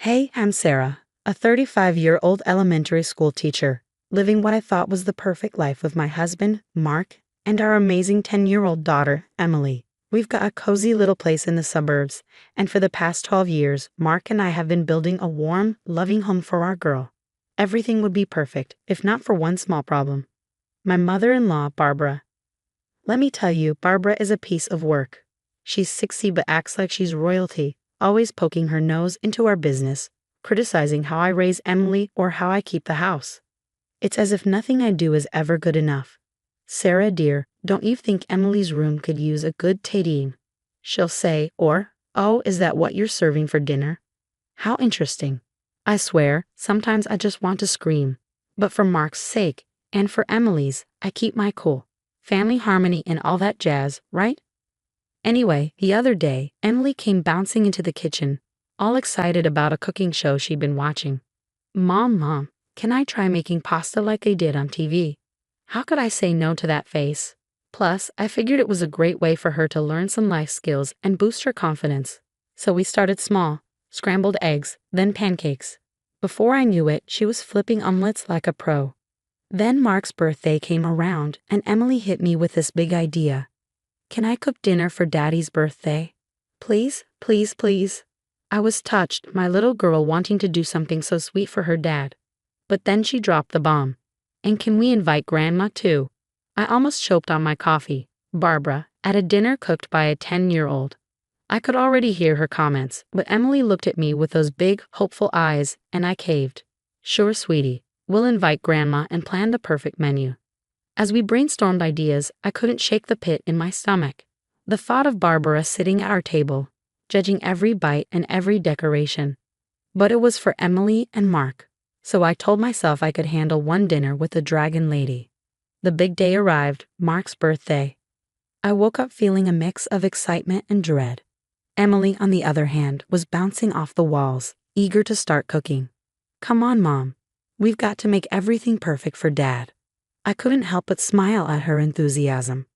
Hey, I'm Sarah, a 35-year-old elementary school teacher, living what I thought was the perfect life with my husband, Mark, and our amazing 10-year-old daughter, Emily. We've got a cozy little place in the suburbs, and for the past 12 years, Mark and I have been building a warm, loving home for our girl. Everything would be perfect, if not for one small problem. My mother-in-law, Barbara. Let me tell you, Barbara is a piece of work. She's 60 but acts like she's royalty, always poking her nose into our business, criticizing how I raise Emily or how I keep the house. It's as if nothing I do is ever good enough. Sarah, dear, don't you think Emily's room could use a good tidying? She'll say, or, oh, is that what you're serving for dinner? How interesting. I swear, sometimes I just want to scream. But for Mark's sake, and for Emily's, I keep my cool. Family harmony and all that jazz, right? Anyway, the other day, Emily came bouncing into the kitchen, all excited about a cooking show she'd been watching. Mom, can I try making pasta like they did on TV? How could I say no to that face? Plus, I figured it was a great way for her to learn some life skills and boost her confidence. So we started small, scrambled eggs, then pancakes. Before I knew it, she was flipping omelets like a pro. Then Mark's birthday came around, and Emily hit me with this big idea. Can I cook dinner for Daddy's birthday? Please, please, please. I was touched, my little girl wanting to do something so sweet for her dad. But then she dropped the bomb. And can we invite Grandma too? I almost choked on my coffee. Barbara, at a dinner cooked by a 10-year-old. I could already hear her comments, but Emily looked at me with those big, hopeful eyes, and I caved. Sure, sweetie, we'll invite Grandma and plan the perfect menu. As we brainstormed ideas, I couldn't shake the pit in my stomach. The thought of Barbara sitting at our table, judging every bite and every decoration. But it was for Emily and Mark, so I told myself I could handle one dinner with the Dragon Lady. The big day arrived, Mark's birthday. I woke up feeling a mix of excitement and dread. Emily, on the other hand, was bouncing off the walls, eager to start cooking. Come on, Mom. We've got to make everything perfect for Dad. I couldn't help but smile at her enthusiasm.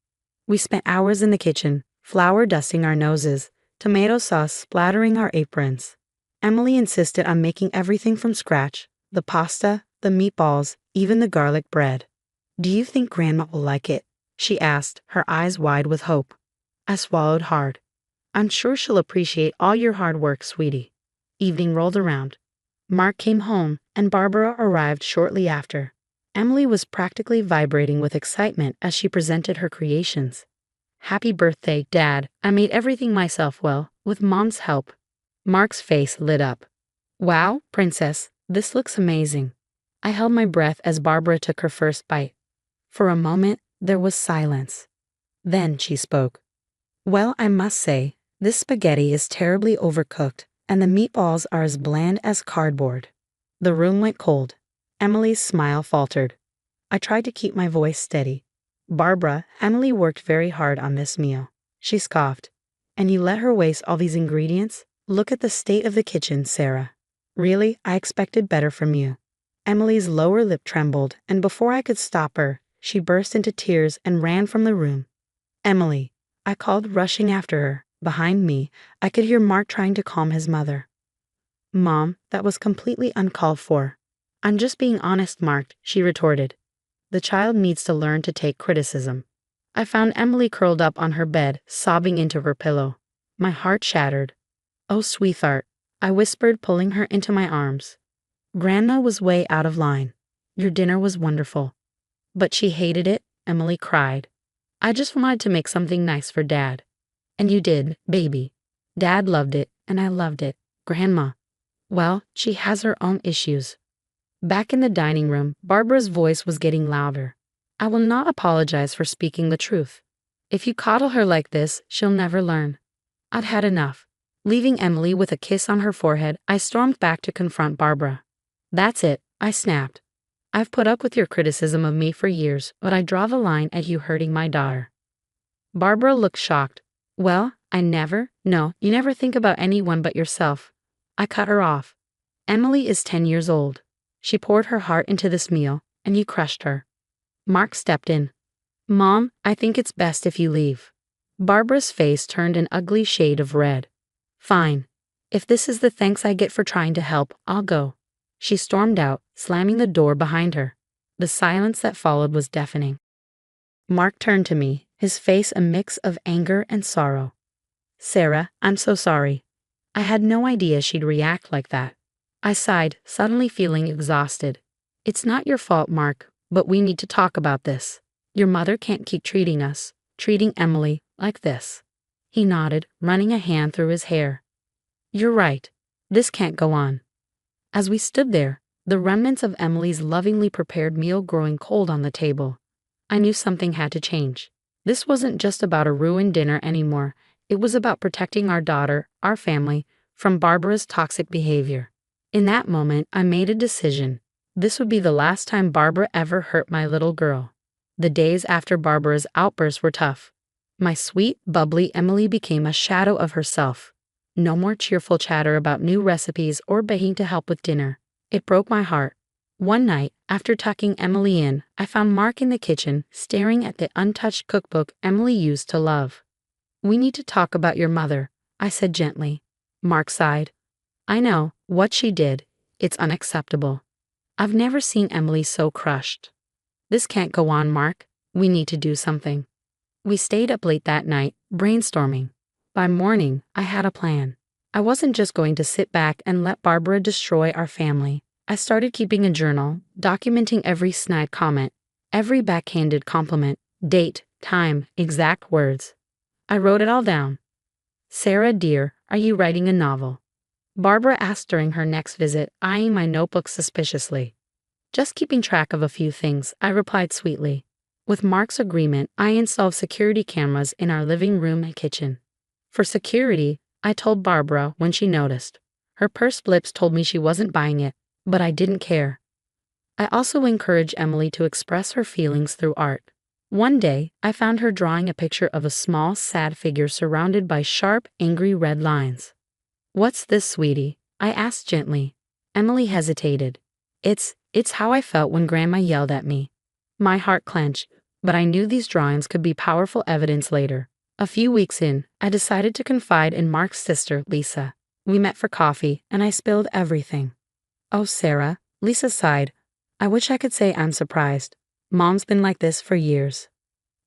We spent hours in the kitchen, flour dusting our noses, tomato sauce splattering our aprons. Emily insisted on making everything from scratch, the pasta, the meatballs, even the garlic bread. Do you think Grandma will like it? She asked, her eyes wide with hope. I swallowed hard. I'm sure she'll appreciate all your hard work, sweetie. Evening rolled around. Mark came home, and Barbara arrived shortly after. Emily was practically vibrating with excitement as she presented her creations. Happy birthday, Dad. I made everything myself, well, with Mom's help. Mark's face lit up. Wow, Princess, this looks amazing. I held my breath as Barbara took her first bite. For a moment, there was silence. Then she spoke. Well, I must say, this spaghetti is terribly overcooked, and the meatballs are as bland as cardboard. The room went cold. Emily's smile faltered. I tried to keep my voice steady. Barbara, Emily worked very hard on this meal. She scoffed. And you let her waste all these ingredients? Look at the state of the kitchen, Sarah. Really, I expected better from you. Emily's lower lip trembled, and before I could stop her, she burst into tears and ran from the room. Emily, I called, rushing after her. Behind me, I could hear Mark trying to calm his mother. Mom, that was completely uncalled for. I'm just being honest, Mark, she retorted. The child needs to learn to take criticism. I found Emily curled up on her bed, sobbing into her pillow. My heart shattered. Oh, sweetheart, I whispered, pulling her into my arms. Grandma was way out of line. Your dinner was wonderful. But she hated it, Emily cried. I just wanted to make something nice for Dad. And you did, baby. Dad loved it, and I loved it. Grandma. Well, she has her own issues. Back in the dining room, Barbara's voice was getting louder. I will not apologize for speaking the truth. If you coddle her like this, she'll never learn. I'd had enough. Leaving Emily with a kiss on her forehead, I stormed back to confront Barbara. That's it, I snapped. I've put up with your criticism of me for years, but I draw the line at you hurting my daughter. Barbara looked shocked. Well, no, you never think about anyone but yourself. I cut her off. Emily is 10 years old. She poured her heart into this meal, and you crushed her. Mark stepped in. Mom, I think it's best if you leave. Barbara's face turned an ugly shade of red. Fine. If this is the thanks I get for trying to help, I'll go. She stormed out, slamming the door behind her. The silence that followed was deafening. Mark turned to me, his face a mix of anger and sorrow. Sarah, I'm so sorry. I had no idea she'd react like that. I sighed, suddenly feeling exhausted. It's not your fault, Mark, but we need to talk about this. Your mother can't keep treating Emily, like this. He nodded, running a hand through his hair. You're right. This can't go on. As we stood there, the remnants of Emily's lovingly prepared meal growing cold on the table, I knew something had to change. This wasn't just about a ruined dinner anymore. It was about protecting our daughter, our family, from Barbara's toxic behavior. In that moment, I made a decision. This would be the last time Barbara ever hurt my little girl. The days after Barbara's outbursts were tough. My sweet, bubbly Emily became a shadow of herself. No more cheerful chatter about new recipes or begging to help with dinner. It broke my heart. One night, after tucking Emily in, I found Mark in the kitchen, staring at the untouched cookbook Emily used to love. We need to talk about your mother, I said gently. Mark sighed. I know, what she did. It's unacceptable. I've never seen Emily so crushed. This can't go on, Mark. We need to do something. We stayed up late that night, brainstorming. By morning, I had a plan. I wasn't just going to sit back and let Barbara destroy our family. I started keeping a journal, documenting every snide comment, every backhanded compliment, date, time, exact words. I wrote it all down. Sarah, dear, are you writing a novel? Barbara asked during her next visit, eyeing my notebook suspiciously. Just keeping track of a few things, I replied sweetly. With Mark's agreement, I installed security cameras in our living room and kitchen. For security, I told Barbara when she noticed. Her pursed lips told me she wasn't buying it, but I didn't care. I also encouraged Emily to express her feelings through art. One day, I found her drawing a picture of a small, sad figure surrounded by sharp, angry red lines. What's this, sweetie? I asked gently. Emily hesitated. It's how I felt when Grandma yelled at me. My heart clenched, but I knew these drawings could be powerful evidence later. A few weeks in, I decided to confide in Mark's sister, Lisa. We met for coffee, and I spilled everything. Oh, Sarah, Lisa sighed. I wish I could say I'm surprised. Mom's been like this for years.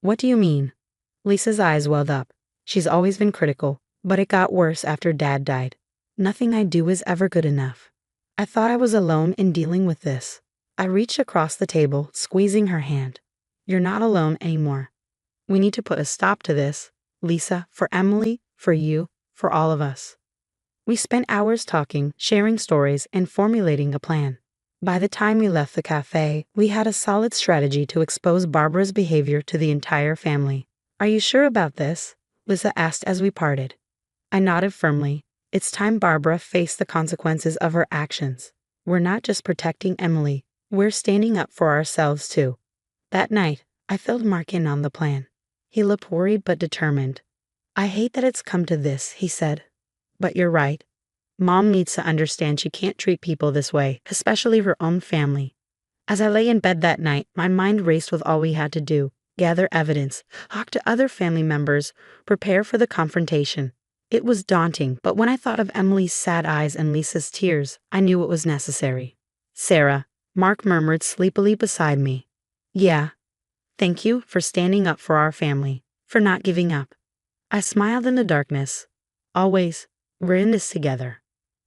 What do you mean? Lisa's eyes welled up. She's always been critical, but it got worse after Dad died. Nothing I do is ever good enough. I thought I was alone in dealing with this. I reached across the table, squeezing her hand. You're not alone anymore. We need to put a stop to this, Lisa, for Emily, for you, for all of us. We spent hours talking, sharing stories, and formulating a plan. By the time we left the cafe, we had a solid strategy to expose Barbara's behavior to the entire family. Are you sure about this? Lisa asked as we parted. I nodded firmly. It's time Barbara faced the consequences of her actions. We're not just protecting Emily, we're standing up for ourselves too. That night, I filled Mark in on the plan. He looked worried but determined. I hate that it's come to this, he said. But you're right. Mom needs to understand she can't treat people this way, especially her own family. As I lay in bed that night, my mind raced with all we had to do. Gather evidence, talk to other family members, prepare for the confrontation. It was daunting, but when I thought of Emily's sad eyes and Lisa's tears, I knew it was necessary. Sarah, Mark murmured sleepily beside me. Yeah. Thank you for standing up for our family, for not giving up. I smiled in the darkness. Always, we're in this together.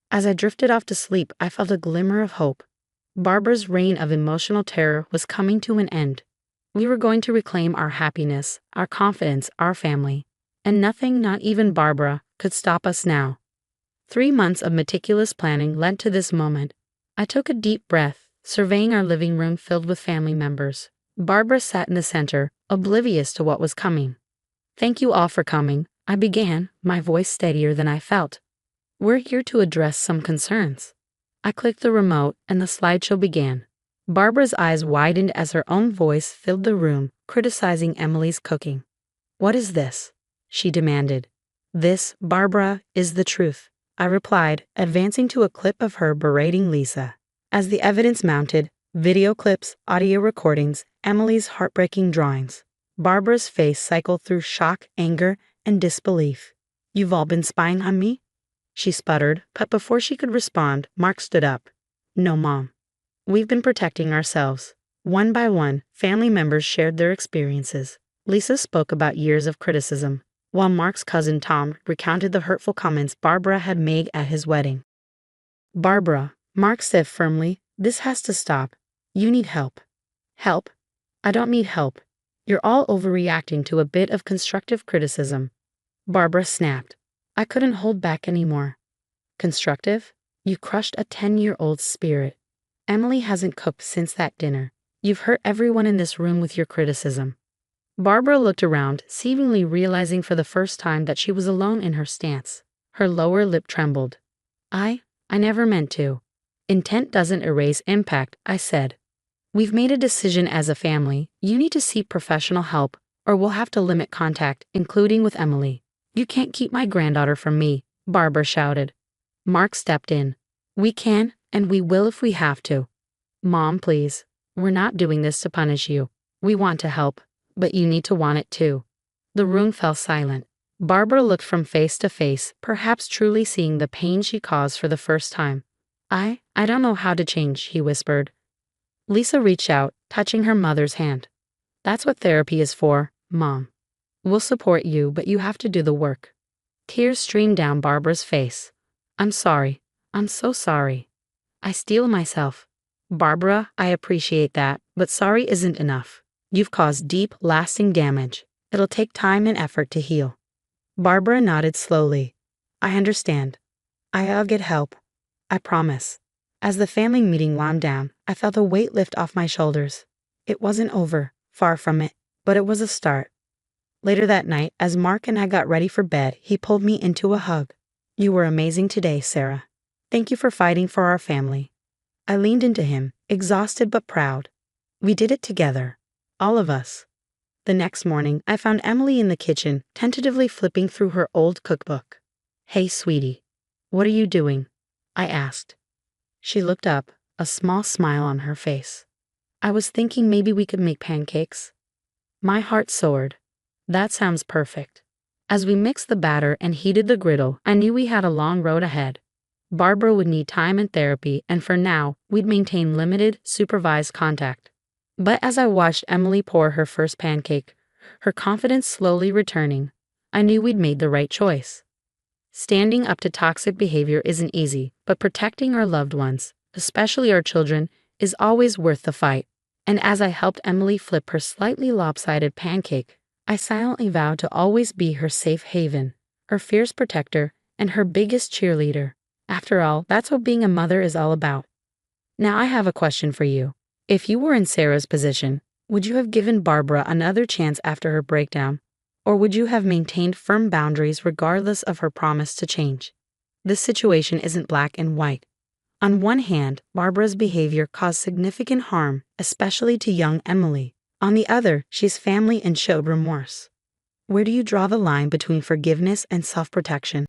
As I drifted off to sleep, I felt a glimmer of hope. Barbara's reign of emotional terror was coming to an end. We were going to reclaim our happiness, our confidence, our family. And nothing, not even Barbara, could stop us now. 3 months of meticulous planning led to this moment. I took a deep breath, surveying our living room filled with family members. Barbara sat in the center, oblivious to what was coming. Thank you all for coming, I began, my voice steadier than I felt. We're here to address some concerns. I clicked the remote and the slideshow began. Barbara's eyes widened as her own voice filled the room, criticizing Emily's cooking. What is this? She demanded. This, Barbara, is the truth, I replied, advancing to a clip of her berating Lisa. As the evidence mounted, video clips, audio recordings, Emily's heartbreaking drawings, Barbara's face cycled through shock, anger, and disbelief. You've all been spying on me? she sputtered, but before she could respond, Mark stood up. No, Mom. We've been protecting ourselves. One by one, family members shared their experiences. Lisa spoke about years of criticism, while Mark's cousin Tom recounted the hurtful comments Barbara had made at his wedding. Barbara, Mark said firmly, this has to stop. You need help. Help? I don't need help. You're all overreacting to a bit of constructive criticism. Barbara snapped. I couldn't hold back anymore. Constructive? You crushed a 10-year-old's spirit. Emily hasn't cooked since that dinner. You've hurt everyone in this room with your criticism. Barbara looked around, seemingly realizing for the first time that she was alone in her stance. Her lower lip trembled. I never meant to. Intent doesn't erase impact, I said. We've made a decision as a family. You need to seek professional help, or we'll have to limit contact, including with Emily. You can't keep my granddaughter from me, Barbara shouted. Mark stepped in. We can, and we will if we have to. Mom, please. We're not doing this to punish you. We want to help, but you need to want it too. The room fell silent. Barbara looked from face to face, perhaps truly seeing the pain she caused for the first time. I don't know how to change, he whispered. Lisa reached out, touching her mother's hand. That's what therapy is for, Mom. We'll support you, but you have to do the work. Tears streamed down Barbara's face. I'm sorry. I'm so sorry. I steel myself. Barbara, I appreciate that, but sorry isn't enough. You've caused deep, lasting damage. It'll take time and effort to heal. Barbara nodded slowly. I understand. I'll get help. I promise. As the family meeting wound down, I felt a weight lift off my shoulders. It wasn't over, far from it, but it was a start. Later that night, as Mark and I got ready for bed, he pulled me into a hug. You were amazing today, Sarah. Thank you for fighting for our family. I leaned into him, exhausted but proud. We did it together. All of us. The next morning, I found Emily in the kitchen, tentatively flipping through her old cookbook. Hey, sweetie. What are you doing? I asked. She looked up, a small smile on her face. I was thinking maybe we could make pancakes. My heart soared. That sounds perfect. As we mixed the batter and heated the griddle, I knew we had a long road ahead. Barbara would need time and therapy, and for now, we'd maintain limited, supervised contact. But as I watched Emily pour her first pancake, her confidence slowly returning, I knew we'd made the right choice. Standing up to toxic behavior isn't easy, but protecting our loved ones, especially our children, is always worth the fight. And as I helped Emily flip her slightly lopsided pancake, I silently vowed to always be her safe haven, her fierce protector, and her biggest cheerleader. After all, that's what being a mother is all about. Now I have a question for you. If you were in Sarah's position, would you have given Barbara another chance after her breakdown? Or would you have maintained firm boundaries regardless of her promise to change? This situation isn't black and white. On one hand, Barbara's behavior caused significant harm, especially to young Emily. On the other, she's family and showed remorse. Where do you draw the line between forgiveness and self-protection?